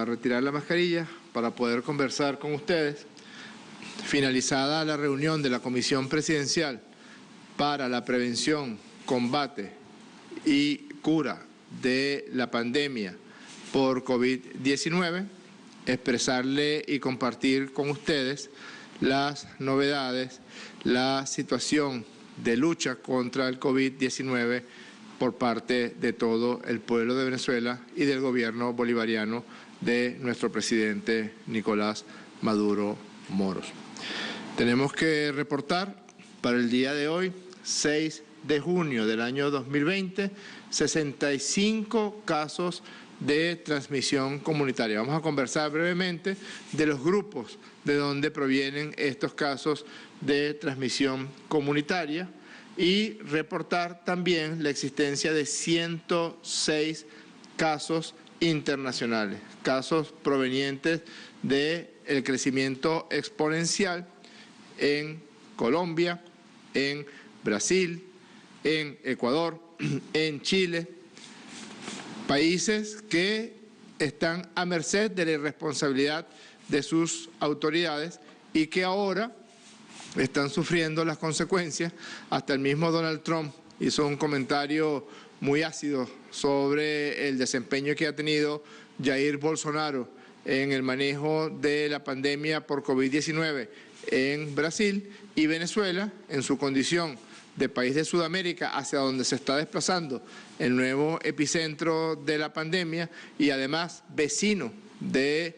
a retirar la mascarilla para poder conversar con ustedes. Finalizada la reunión de la Comisión Presidencial para la Prevención, Combate y Cura de la pandemia por COVID-19, expresarle y compartir con ustedes las novedades, la situación de lucha contra el COVID-19 por parte de todo el pueblo de Venezuela y del gobierno bolivariano de nuestro presidente Nicolás Maduro Moros. Tenemos que reportar para el día de hoy, 6 de junio del año 2020, 65 casos de transmisión comunitaria. Vamos a conversar brevemente de los grupos de donde provienen estos casos de transmisión comunitaria y reportar también la existencia de 106 casos internacionales, casos provenientes del crecimiento exponencial en Colombia, en Brasil, en Ecuador, en Chile, países que están a merced de la irresponsabilidad de sus autoridades y que ahora están sufriendo las consecuencias. Hasta el mismo Donald Trump hizo un comentario muy ácido sobre el desempeño que ha tenido Jair Bolsonaro en el manejo de la pandemia por COVID-19 en Brasil, y Venezuela, en su condición de país de Sudamérica hacia donde se está desplazando el nuevo epicentro de la pandemia y además vecino de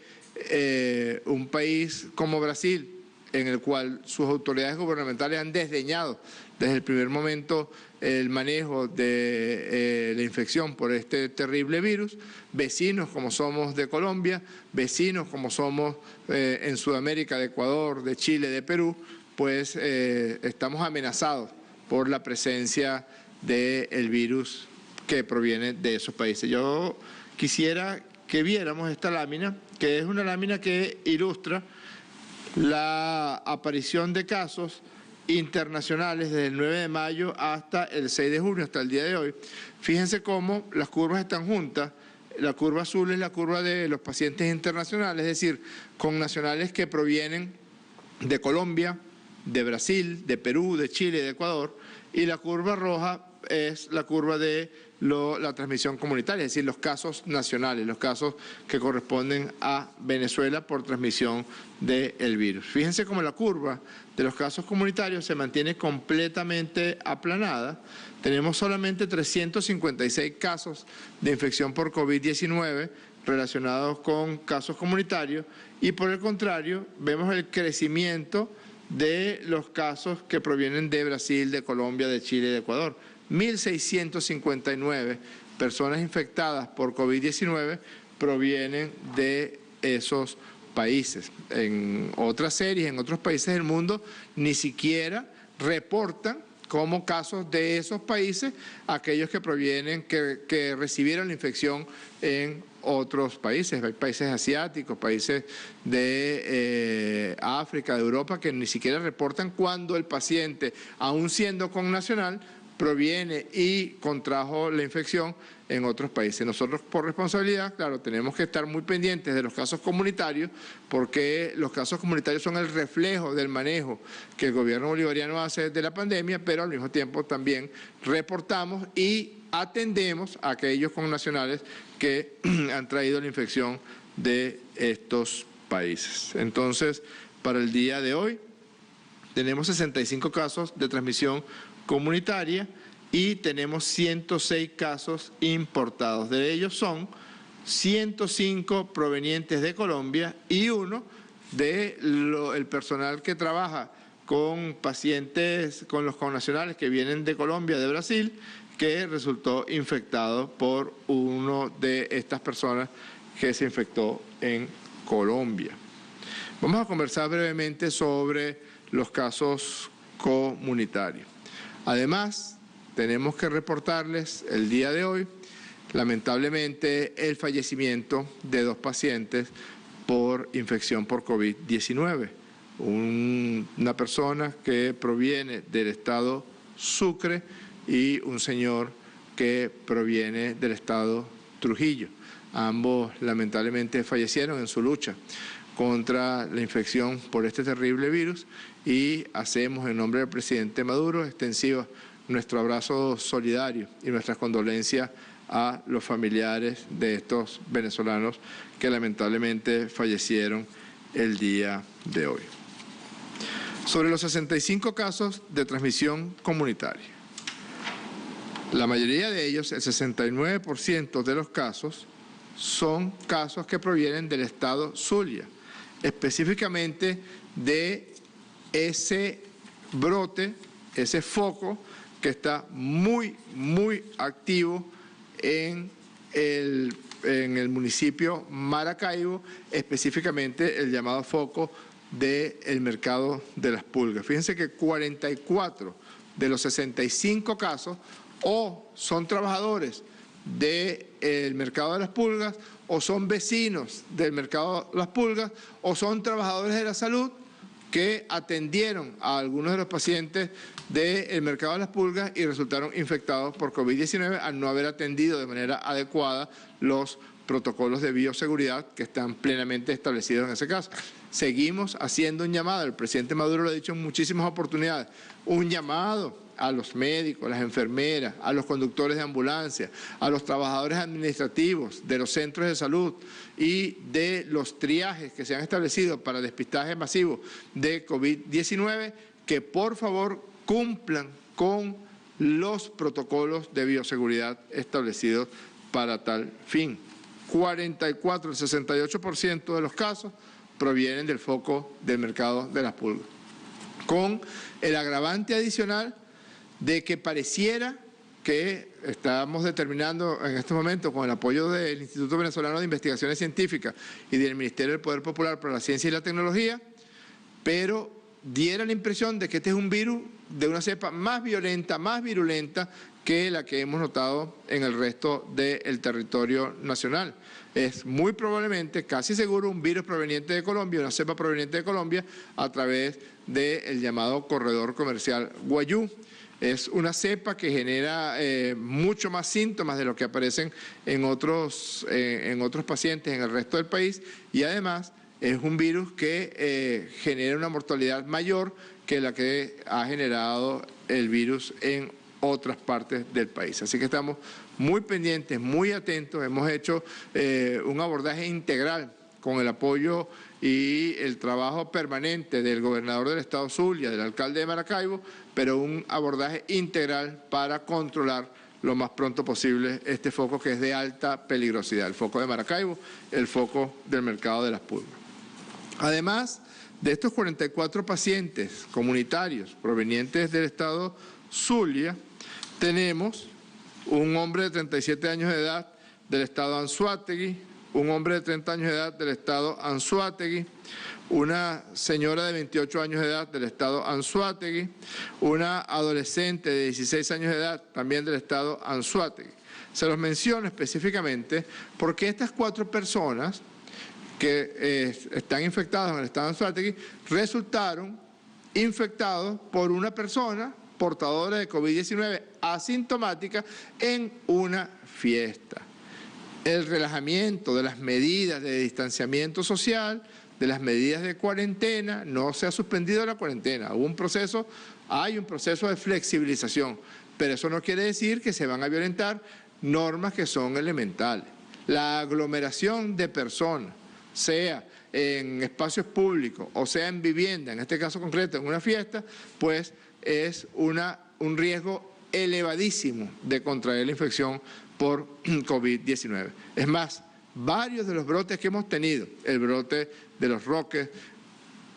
un país como Brasil, en el cual sus autoridades gubernamentales han desdeñado desde el primer momento el manejo de la infección por este terrible virus, vecinos como somos de Colombia, vecinos como somos en Sudamérica de Ecuador, de Chile, de Perú, pues estamos amenazados por la presencia del virus que proviene de esos países. Yo quisiera que viéramos esta lámina, que es una lámina que ilustra la aparición de casos internacionales desde el 9 de mayo hasta el 6 de junio, hasta el día de hoy. Fíjense cómo las curvas están juntas. La curva azul es la curva de los pacientes internacionales, es decir, con nacionales que provienen de Colombia, de Brasil, de Perú, de Chile, de Ecuador, y la curva roja es la curva de la transmisión comunitaria, es decir, los casos nacionales, los casos que corresponden a Venezuela por transmisión del virus. Fíjense cómo la curva de los casos comunitarios se mantiene completamente aplanada. Tenemos solamente 356 casos de infección por COVID-19 relacionados con casos comunitarios y por el contrario vemos el crecimiento de los casos que provienen de Brasil, de Colombia, de Chile y de Ecuador. 1.659 personas infectadas por COVID-19 provienen de esos países. En otras series, en otros países del mundo, ni siquiera reportan como casos de esos países aquellos que provienen, que recibieron la infección en otros países. Hay países asiáticos, países de África, de Europa, que ni siquiera reportan cuando el paciente, aún siendo connacional, proviene y contrajo la infección en otros países. Nosotros, por responsabilidad, claro, tenemos que estar muy pendientes de los casos comunitarios, porque los casos comunitarios son el reflejo del manejo que el gobierno bolivariano hace de la pandemia, pero al mismo tiempo también reportamos y atendemos a aquellos connacionales que han traído la infección de estos países. Entonces, para el día de hoy, tenemos 65 casos de transmisión comunitaria y tenemos 106 casos importados. De ellos son 105 provenientes de Colombia y uno del personal que trabaja con pacientes, con los connacionales que vienen de Colombia, de Brasil, que resultó infectado por uno de estas personas que se infectó en Colombia. Vamos a conversar brevemente sobre los casos comunitarios. Además, tenemos que reportarles el día de hoy, lamentablemente, el fallecimiento de 2 pacientes por infección por COVID-19. Una persona que proviene del estado Sucre y un señor que proviene del estado Trujillo. Ambos lamentablemente fallecieron en su lucha contra la infección por este terrible virus y hacemos en nombre del presidente Maduro extensiva nuestro abrazo solidario y nuestras condolencias a los familiares de estos venezolanos que lamentablemente fallecieron el día de hoy. Sobre los 65 casos de transmisión comunitaria, la mayoría de ellos, el 69% de los casos, son casos que provienen del estado Zulia, específicamente de ese brote, ese foco que está muy activo en el municipio Maracaibo, específicamente el llamado foco del mercado de las pulgas. Fíjense que 44 de los 65 casos o son trabajadores del mercado de las pulgas, o son vecinos del mercado de las pulgas, o son trabajadores de la salud que atendieron a algunos de los pacientes del mercado de las pulgas y resultaron infectados por COVID-19 al no haber atendido de manera adecuada los protocolos de bioseguridad que están plenamente establecidos en ese caso. Seguimos haciendo un llamado, el presidente Maduro lo ha dicho en muchísimas oportunidades, un llamado a los médicos, a las enfermeras, a los conductores de ambulancia, a los trabajadores administrativos de los centros de salud y de los triajes que se han establecido para despistaje masivo de COVID-19, que por favor cumplan con los protocolos de bioseguridad establecidos para tal fin. 44, el 68% de los casos provienen del foco del mercado de las pulgas, con el agravante adicional de que pareciera que estamos determinando en este momento, con el apoyo del Instituto Venezolano de Investigaciones Científicas y del Ministerio del Poder Popular para la Ciencia y la Tecnología, pero diera la impresión de que este es un virus de una cepa más violenta, más virulenta que la que hemos notado en el resto del territorio nacional. Es muy probablemente, casi seguro, un virus proveniente de Colombia, una cepa proveniente de Colombia, a través del llamado corredor comercial Guayú. Es una cepa que genera mucho más síntomas de lo que aparecen en otros pacientes en el resto del país, y además es un virus que genera una mortalidad mayor que la que ha generado el virus en otras partes del país. Así que estamos muy pendientes, muy atentos. Hemos hecho un abordaje integral con el apoyo y el trabajo permanente del gobernador del estado Zulia, del alcalde de Maracaibo, pero un abordaje integral para controlar lo más pronto posible este foco que es de alta peligrosidad, el foco de Maracaibo, el foco del mercado de las pulgas. Además de estos 44 pacientes comunitarios provenientes del estado Zulia, tenemos un hombre de 37 años de edad del estado Anzoátegui, un hombre de 30 años de edad del estado Anzoátegui, una señora de 28 años de edad del estado Anzoátegui, una adolescente de 16 años de edad también del estado Anzoátegui. Se los menciono específicamente porque estas 4 personas que están infectadas en el estado Anzoátegui resultaron infectados por una persona portadora de COVID-19 asintomática en una fiesta. El relajamiento de las medidas de distanciamiento social, de las medidas de cuarentena, no se ha suspendido la cuarentena. Hay un proceso de flexibilización, pero eso no quiere decir que se van a violentar normas que son elementales. La aglomeración de personas, sea en espacios públicos o sea en vivienda, en este caso concreto en una fiesta, pues es un riesgo elevadísimo de contraer la infección por COVID-19. Es más, varios de los brotes que hemos tenido, el brote de Los Roques,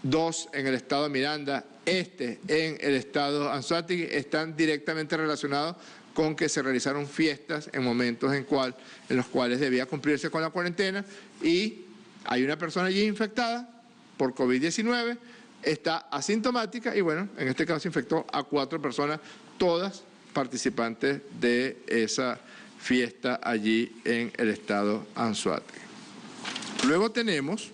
2 en el estado de Miranda, en el estado Anzoátegui, están directamente relacionados con que se realizaron fiestas en momentos en los cuales debía cumplirse con la cuarentena y hay una persona allí infectada por COVID-19, está asintomática y bueno, en este caso infectó a 4 personas, todas participantes de esa fiesta allí en el estado Anzoátegui. Luego tenemos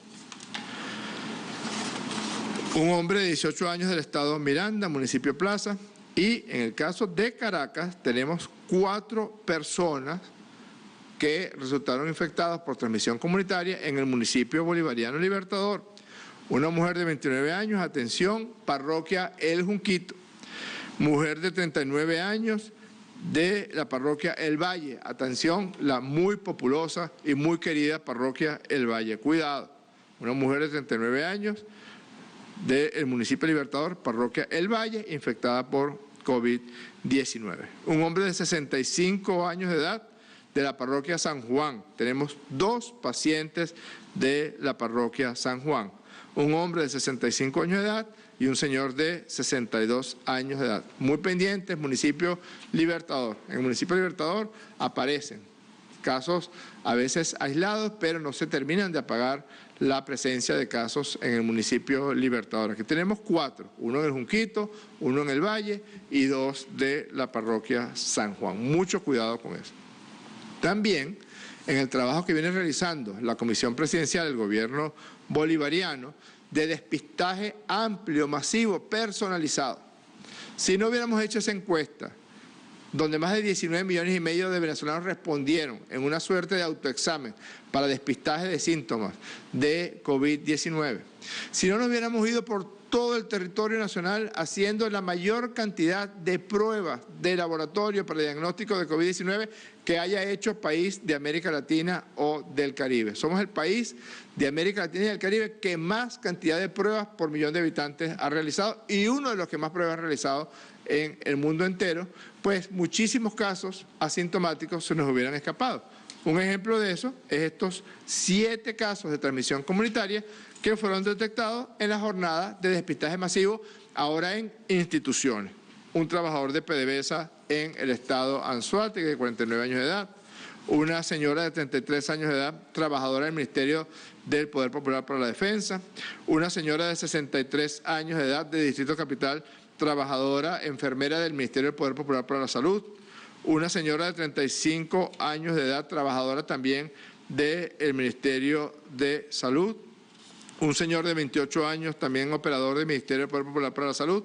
un hombre de 18 años del estado Miranda, municipio Plaza, y en el caso de Caracas tenemos 4 personas que resultaron infectados por transmisión comunitaria en el municipio bolivariano Libertador. Una mujer de 29 años, atención, parroquia El Junquito. Mujer de 39 años de la parroquia El Valle. Atención, la muy populosa y muy querida parroquia El Valle. Cuidado, una mujer de 39 años del municipio Libertador, parroquia El Valle, infectada por COVID-19. Un hombre de 65 años de edad de la parroquia San Juan. Tenemos 2 pacientes de la parroquia San Juan. Un hombre de 65 años de edad y un señor de 62 años de edad. Muy pendientes, municipio Libertador. En el municipio Libertador aparecen casos a veces aislados, pero no se terminan de apagar la presencia de casos en el municipio Libertador. Aquí tenemos 4, uno en el Junquito, uno en el Valle y 2 de la parroquia San Juan. Mucho cuidado con eso. También en el trabajo que viene realizando la Comisión Presidencial del Gobierno Bolivariano de despistaje amplio, masivo, personalizado. Si no hubiéramos hecho esa encuesta, donde más de 19 millones y medio de venezolanos respondieron en una suerte de autoexamen para despistaje de síntomas de COVID-19, si no nos hubiéramos ido por todo el territorio nacional haciendo la mayor cantidad de pruebas de laboratorio para el diagnóstico de COVID-19 que haya hecho país de América Latina o del Caribe. Somos el país de América Latina y del Caribe que más cantidad de pruebas por millón de habitantes ha realizado y uno de los que más pruebas ha realizado en el mundo entero, pues muchísimos casos asintomáticos se nos hubieran escapado. Un ejemplo de eso es estos 7 casos de transmisión comunitaria que fueron detectados en la jornada de despistaje masivo, ahora en instituciones. Un trabajador de PDVSA en el estado Anzoátegui de 49 años de edad, una señora de 33 años de edad, trabajadora del Ministerio del Poder Popular para la Defensa, una señora de 63 años de edad de Distrito Capital, trabajadora enfermera del Ministerio del Poder Popular para la Salud, una señora de 35 años de edad, trabajadora también del Ministerio de Salud, un señor de 28 años, también operador del Ministerio del Poder Popular para la Salud,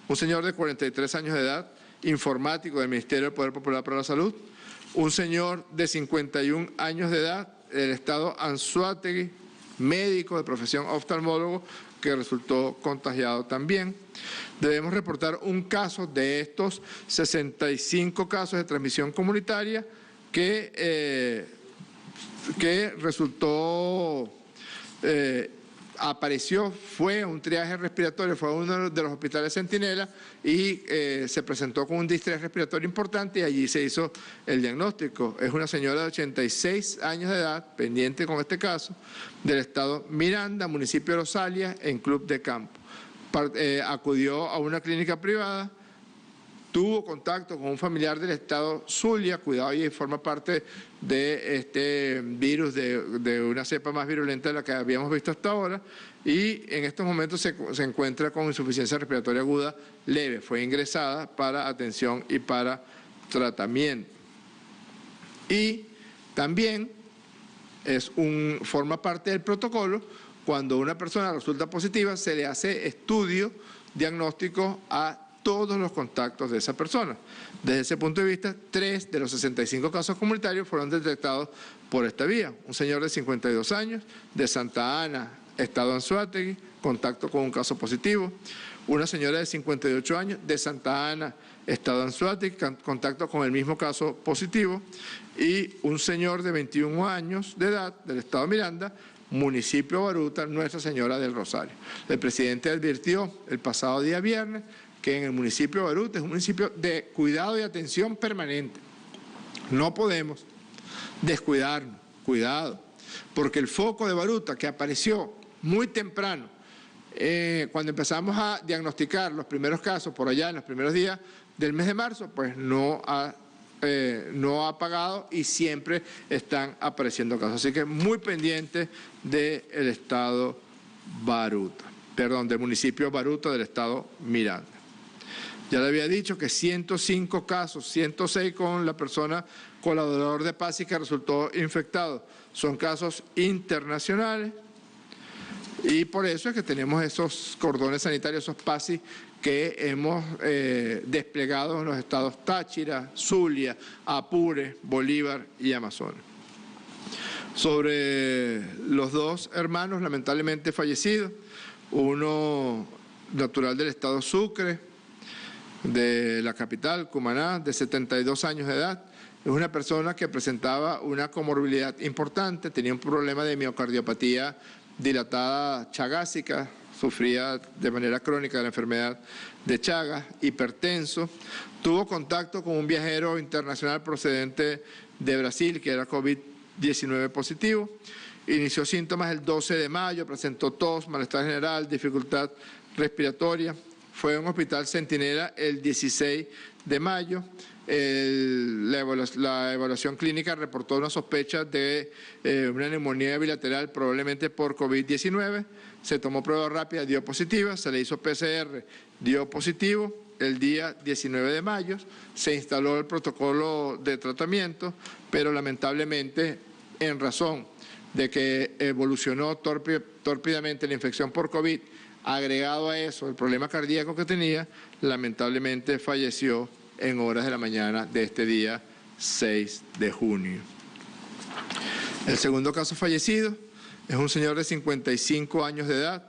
un señor de 43 años de edad, informático del Ministerio del Poder Popular para la Salud, un señor de 51 años de edad del estado Anzoátegui, médico de profesión oftalmólogo, que resultó contagiado también. Debemos reportar un caso de estos 65 casos de transmisión comunitaria que resultó, apareció, fue un triaje respiratorio, fue a uno de los hospitales Centinela y se presentó con un distrés respiratorio importante y allí se hizo el diagnóstico. Es una señora de 86 años de edad, pendiente con este caso, del estado Miranda, municipio de Rosalia, en Club de Campo. Acudió a una clínica privada, tuvo contacto con un familiar del estado Zulia, cuidado, y forma parte de este virus de una cepa más virulenta de la que habíamos visto hasta ahora, y en estos momentos se encuentra con insuficiencia respiratoria aguda leve. Fue ingresada para atención y para tratamiento. Y también forma parte del protocolo, cuando una persona resulta positiva, se le hace estudio diagnóstico a todos los contactos de esa persona. Desde ese punto de vista, 3 de los 65 casos comunitarios fueron detectados por esta vía. Un señor de 52 años, de Santa Ana, estado Anzoátegui, contacto con un caso positivo. Una señora de 58 años, de Santa Ana, estado Anzoátegui, contacto con el mismo caso positivo. Y un señor de 21 años de edad, del estado Miranda, municipio Baruta, Nuestra Señora del Rosario. El presidente advirtió el pasado día viernes que en el municipio de Baruta es un municipio de cuidado y atención permanente. No podemos descuidarnos, cuidado, porque el foco de Baruta, que apareció muy temprano, cuando empezamos a diagnosticar los primeros casos por allá en los primeros días del mes de marzo, pues no ha apagado y siempre están apareciendo casos. Así que muy pendiente del estado Baruta, perdón, del municipio Baruta del estado Miranda. Ya le había dicho que 105 casos, 106 con la persona colaborador de PASI que resultó infectado. Son casos internacionales y por eso es que tenemos esos cordones sanitarios, esos PASI que hemos desplegado en los estados Táchira, Zulia, Apure, Bolívar y Amazonas. Sobre los dos hermanos lamentablemente fallecidos, uno natural del estado Sucre, de la capital, Cumaná, de 72 años de edad. Es una persona que presentaba una comorbilidad importante, tenía un problema de miocardiopatía dilatada chagásica, sufría de manera crónica de la enfermedad de Chagas, hipertenso. Tuvo contacto con un viajero internacional procedente de Brasil, que era COVID-19 positivo. Inició síntomas el 12 de mayo, presentó tos, malestar general, dificultad respiratoria. Fue a un hospital Centinela el 16 de mayo. La evaluación clínica reportó una sospecha de una neumonía bilateral, probablemente por COVID-19. Se tomó prueba rápida, dio positiva, se le hizo PCR, dio positivo. El día 19 de mayo se instaló el protocolo de tratamiento, pero lamentablemente, en razón de que evolucionó tórpidamente la infección por COVID, agregado a eso el problema cardíaco que tenía, lamentablemente falleció en horas de la mañana de este día 6 de junio. El segundo caso fallecido es un señor de 55 años de edad,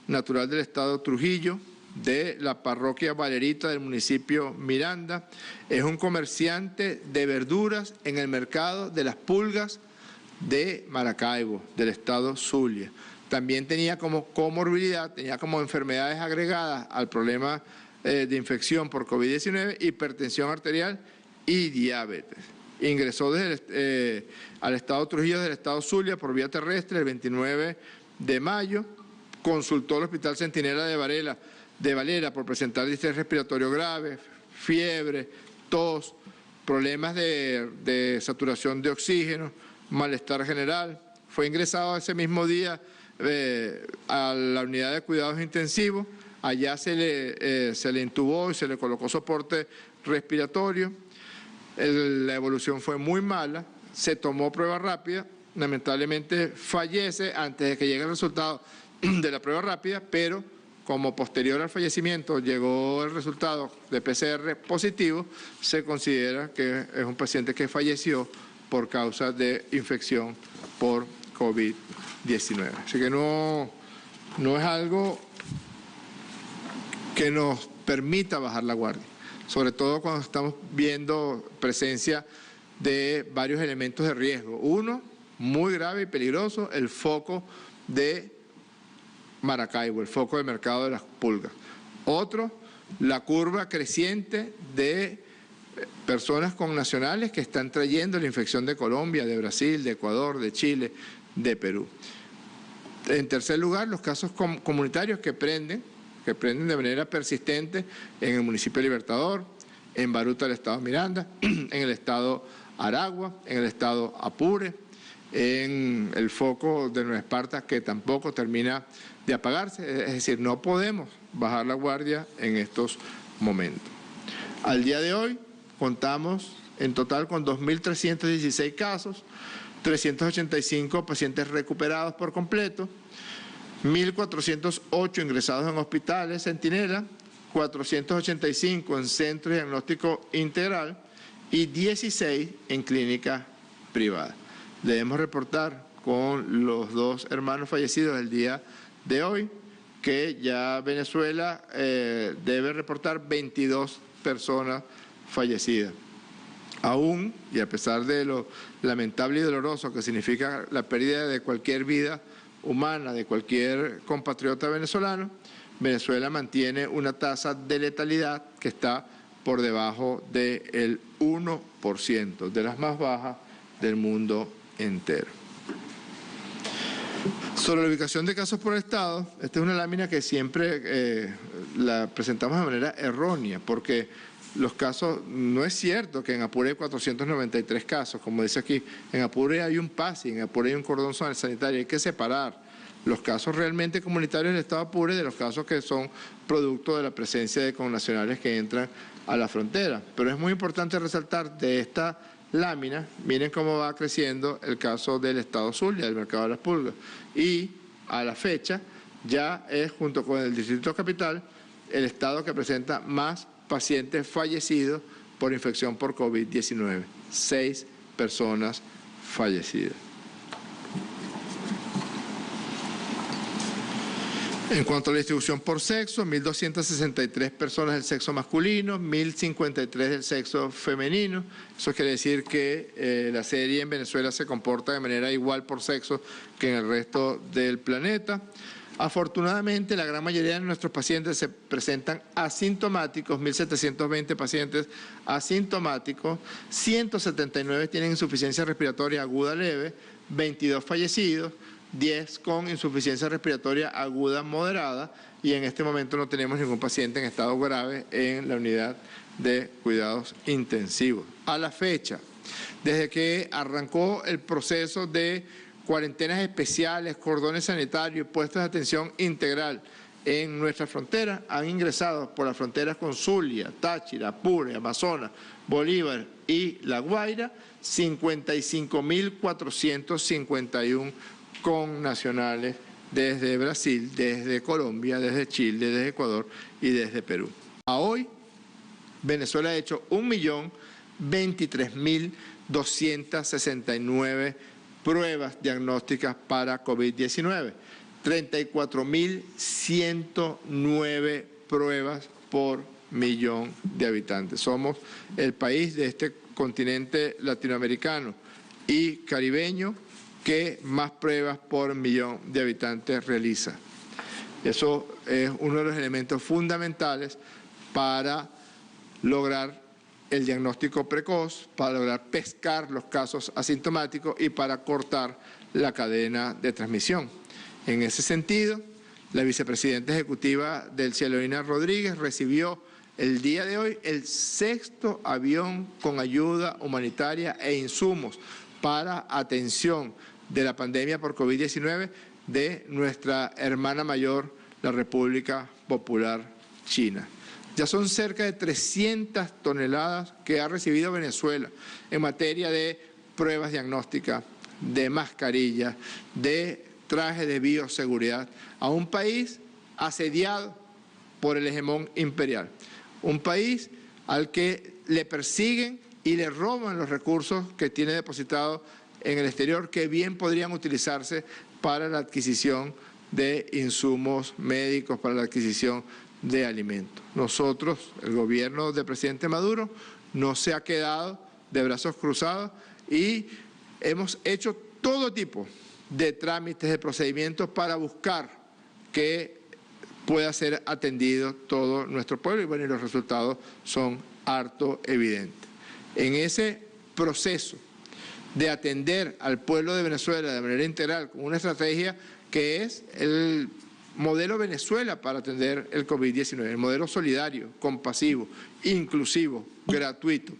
natural del estado Trujillo, de la parroquia Valerita del municipio Miranda. Es un comerciante de verduras en el mercado de las Pulgas de Maracaibo, del estado Zulia. También tenía como comorbilidad, tenía como enfermedades agregadas al problema de infección por COVID-19, hipertensión arterial y diabetes. Ingresó al estado Trujillo del estado Zulia por vía terrestre el 29 de mayo, consultó al hospital Centinela de Valera por presentar distrés respiratorio grave, fiebre, tos, problemas de saturación de oxígeno, malestar general. Fue ingresado ese mismo día a la unidad de cuidados intensivos. Allá se le intubó y se le colocó soporte respiratorio. La evolución fue muy mala, se tomó prueba rápida, lamentablemente fallece antes de que llegue el resultado de la prueba rápida, pero como posterior al fallecimiento llegó el resultado de PCR positivo, se considera que es un paciente que falleció por causa de infección por COVID-19. Así que no es algo que nos permita bajar la guardia, sobre todo cuando estamos viendo presencia de varios elementos de riesgo. Uno, muy grave y peligroso, el foco de Maracaibo, el foco del mercado de las Pulgas. Otro, la curva creciente de personas con nacionales que están trayendo la infección de Colombia, de Brasil, de Ecuador, de Chile, de Perú. En tercer lugar, los casos comunitarios que prenden de manera persistente en el municipio de Libertador, en Baruta del estado Miranda, en el estado Aragua, en el estado Apure, en el foco de Nueva Esparta, que tampoco termina de apagarse. Es decir, no podemos bajar la guardia en estos momentos. Al día de hoy contamos en total con 2.316 casos, 385 pacientes recuperados por completo, 1.408 ingresados en hospitales Centinela, 485 en centro de diagnóstico integral y 16 en clínica privada. Debemos reportar con los dos hermanos fallecidos el día de hoy que ya Venezuela debe reportar 22 personas fallecidas. Aún, y a pesar de lo lamentable y doloroso que significa la pérdida de cualquier vida humana, de cualquier compatriota venezolano, Venezuela mantiene una tasa de letalidad que está por debajo del 1%, de las más bajas del mundo entero. Sobre la ubicación de casos por estado, esta es una lámina que siempre la presentamos de manera errónea, porque los casos, no es cierto que en Apure hay 493 casos, como dice aquí, en Apure hay un PASI, en Apure hay un cordón sanitario, hay que separar los casos realmente comunitarios del estado Apure de los casos que son producto de la presencia de connacionales que entran a la frontera. Pero es muy importante resaltar de esta lámina, miren cómo va creciendo el caso del estado Zulia, del mercado de las Pulgas, y a la fecha ya es, junto con el Distrito Capital, el estado que presenta más pacientes fallecidos por infección por COVID-19, 6 personas fallecidas. En cuanto a la distribución por sexo, 1.263 personas del sexo masculino, 1.053 del sexo femenino. Eso quiere decir que la serie en Venezuela se comporta de manera igual por sexo que en el resto del planeta. Afortunadamente, la gran mayoría de nuestros pacientes se presentan asintomáticos, 1.720 pacientes asintomáticos, 179 tienen insuficiencia respiratoria aguda leve, 22 fallecidos, 10 con insuficiencia respiratoria aguda moderada, y en este momento no tenemos ningún paciente en estado grave en la unidad de cuidados intensivos. A la fecha, desde que arrancó el proceso de cuarentenas especiales, cordones sanitarios, puestos de atención integral en nuestra frontera, han ingresado por las fronteras con Zulia, Táchira, Apure, Amazonas, Bolívar y La Guaira 55.451 connacionales desde Brasil, desde Colombia, desde Chile, desde Ecuador y desde Perú. A hoy, Venezuela ha hecho 1.023.269 pruebas diagnósticas para COVID-19, 34.109 pruebas por millón de habitantes. Somos el país de este continente latinoamericano y caribeño que más pruebas por millón de habitantes realiza. Eso es uno de los elementos fundamentales para lograr el diagnóstico precoz, para lograr pescar los casos asintomáticos y para cortar la cadena de transmisión. En ese sentido, la vicepresidenta ejecutiva del Cielo, Ina Rodríguez, recibió el día de hoy el 6º avión con ayuda humanitaria e insumos para atención de la pandemia por COVID-19 de nuestra hermana mayor, la República Popular China. Ya son cerca de 300 toneladas que ha recibido Venezuela en materia de pruebas diagnósticas, de mascarillas, de trajes de bioseguridad, a un país asediado por el hegemón imperial, un país al que le persiguen y le roban los recursos que tiene depositados en el exterior, que bien podrían utilizarse para la adquisición de insumos médicos, para la adquisición de alimentos. Nosotros, el gobierno del presidente Maduro, no se ha quedado de brazos cruzados y hemos hecho todo tipo de trámites, de procedimientos para buscar que pueda ser atendido todo nuestro pueblo, y bueno, y los resultados son harto evidentes. En ese proceso de atender al pueblo de Venezuela de manera integral, con una estrategia que es el modelo Venezuela para atender el COVID-19, el modelo solidario, compasivo, inclusivo, gratuito,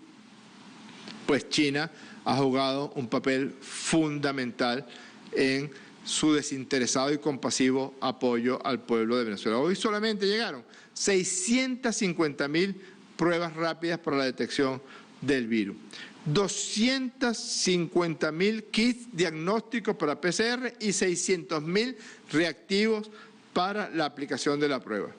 pues China ha jugado un papel fundamental en su desinteresado y compasivo apoyo al pueblo de Venezuela. Hoy solamente llegaron 650.000 pruebas rápidas para la detección del virus, 250.000 kits diagnósticos para PCR y 600.000 reactivos para la aplicación de la prueba.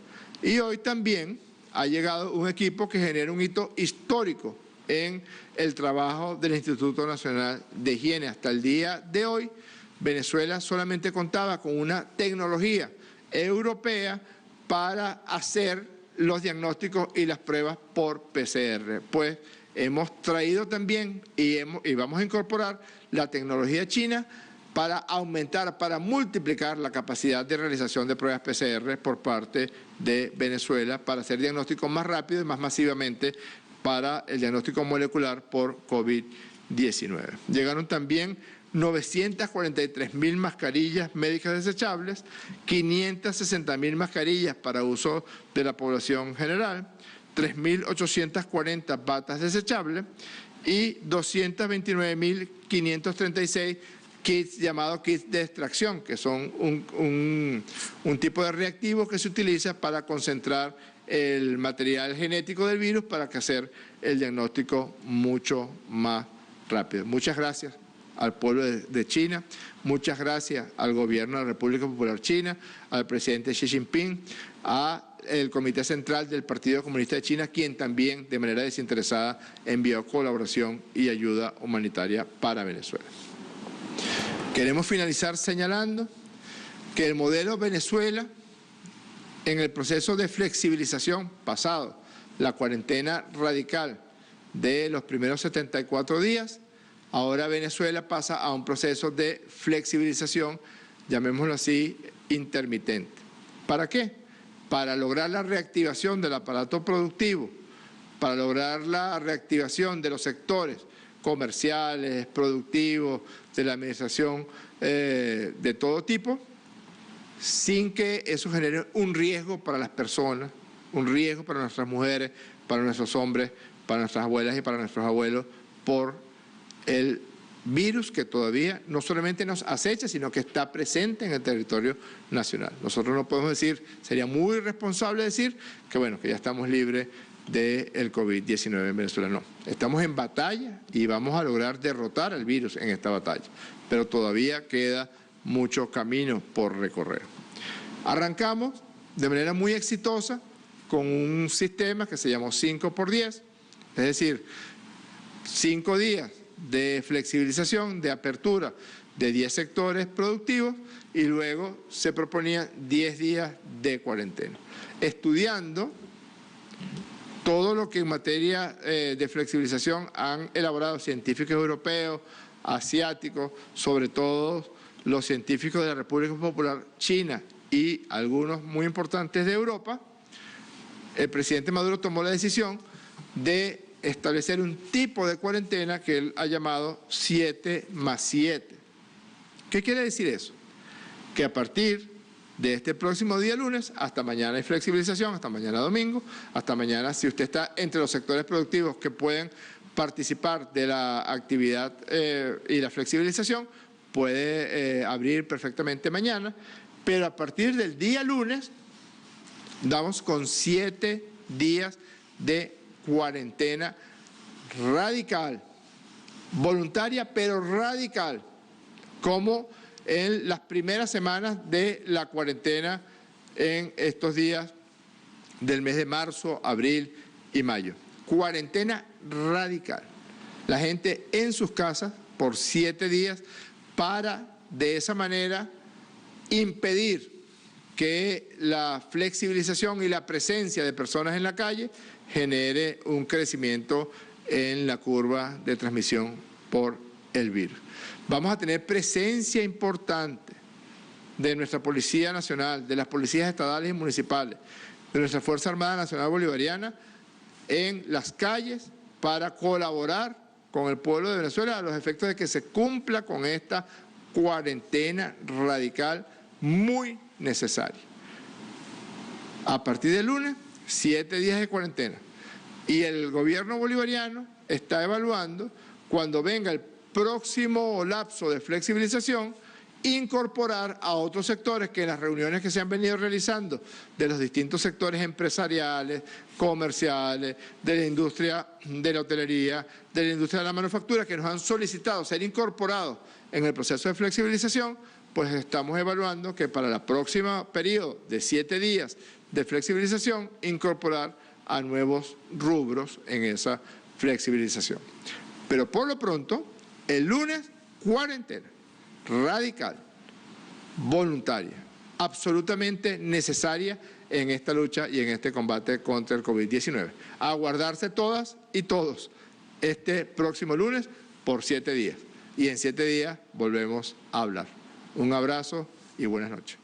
Y hoy también ha llegado un equipo que genera un hito histórico en el trabajo del Instituto Nacional de Higiene. Hasta el día de hoy, Venezuela solamente contaba con una tecnología europea para hacer los diagnósticos y las pruebas por PCR. Pues hemos traído también y vamos a incorporar la tecnología china para aumentar, para multiplicar la capacidad de realización de pruebas PCR por parte de Venezuela, para hacer diagnósticos más rápido y más masivamente para el diagnóstico molecular por COVID-19. Llegaron también 943.000 mascarillas médicas desechables, 560.000 mascarillas para uso de la población general, 3.840 batas desechables y 229.536 kits llamados kits de extracción, que son un tipo de reactivo que se utiliza para concentrar el material genético del virus para hacer el diagnóstico mucho más rápido. Muchas gracias al pueblo de China, muchas gracias al gobierno de la República Popular China, al presidente Xi Jinping, al Comité Central del Partido Comunista de China, quien también de manera desinteresada envió colaboración y ayuda humanitaria para Venezuela. Queremos finalizar señalando que el modelo Venezuela en el proceso de flexibilización pasado, la cuarentena radical de los primeros 74 días, ahora Venezuela pasa a un proceso de flexibilización, llamémoslo así, intermitente. ¿Para qué? Para lograr la reactivación del aparato productivo, para lograr la reactivación de los sectores comerciales, productivos, de la administración de todo tipo, sin que eso genere un riesgo para las personas, un riesgo para nuestras mujeres, para nuestros hombres, para nuestras abuelas y para nuestros abuelos, por el virus que todavía no solamente nos acecha, sino que está presente en el territorio nacional. Nosotros no podemos decir, sería muy irresponsable decir que bueno, que ya estamos libres del COVID-19 en Venezuela. No, estamos en batalla y vamos a lograr derrotar al virus en esta batalla, pero todavía queda mucho camino por recorrer. Arrancamos de manera muy exitosa con un sistema que se llamó 5×10, es decir, 5 días de flexibilización, de apertura de 10 sectores productivos y luego se proponía 10 días de cuarentena, estudiando todo lo que en materia de flexibilización han elaborado científicos europeos, asiáticos, sobre todo los científicos de la República Popular China y algunos muy importantes de Europa. El presidente Maduro tomó la decisión de establecer un tipo de cuarentena que él ha llamado 7+7. ¿Qué quiere decir eso? Que a partir de este próximo día lunes, hasta mañana hay flexibilización, hasta mañana domingo, hasta mañana, si usted está entre los sectores productivos que pueden participar de la actividad y la flexibilización, puede abrir perfectamente mañana, pero a partir del día lunes, damos con 7 días de cuarentena radical, voluntaria pero radical, como en las primeras semanas de la cuarentena en estos días del mes de marzo, abril y mayo. Cuarentena radical. La gente en sus casas por 7 días para de esa manera impedir que la flexibilización y la presencia de personas en la calle genere un crecimiento en la curva de transmisión por el virus. Vamos a tener presencia importante de nuestra Policía Nacional, de las policías estatales y municipales, de nuestra Fuerza Armada Nacional Bolivariana en las calles para colaborar con el pueblo de Venezuela a los efectos de que se cumpla con esta cuarentena radical muy necesaria. A partir del lunes, 7 días de cuarentena. Y el gobierno bolivariano está evaluando, cuando venga el próximo lapso de flexibilización, incorporar a otros sectores que en las reuniones que se han venido realizando de los distintos sectores empresariales, comerciales, de la industria de la hotelería, de la industria de la manufactura, que nos han solicitado ser incorporados en el proceso de flexibilización, pues estamos evaluando que para el próximo periodo de 7 días de flexibilización, incorporar a nuevos rubros en esa flexibilización. Pero por lo pronto, el lunes, cuarentena radical, voluntaria, absolutamente necesaria en esta lucha y en este combate contra el COVID-19. A guardarse todas y todos este próximo lunes por 7 días. Y en 7 días volvemos a hablar. Un abrazo y buenas noches.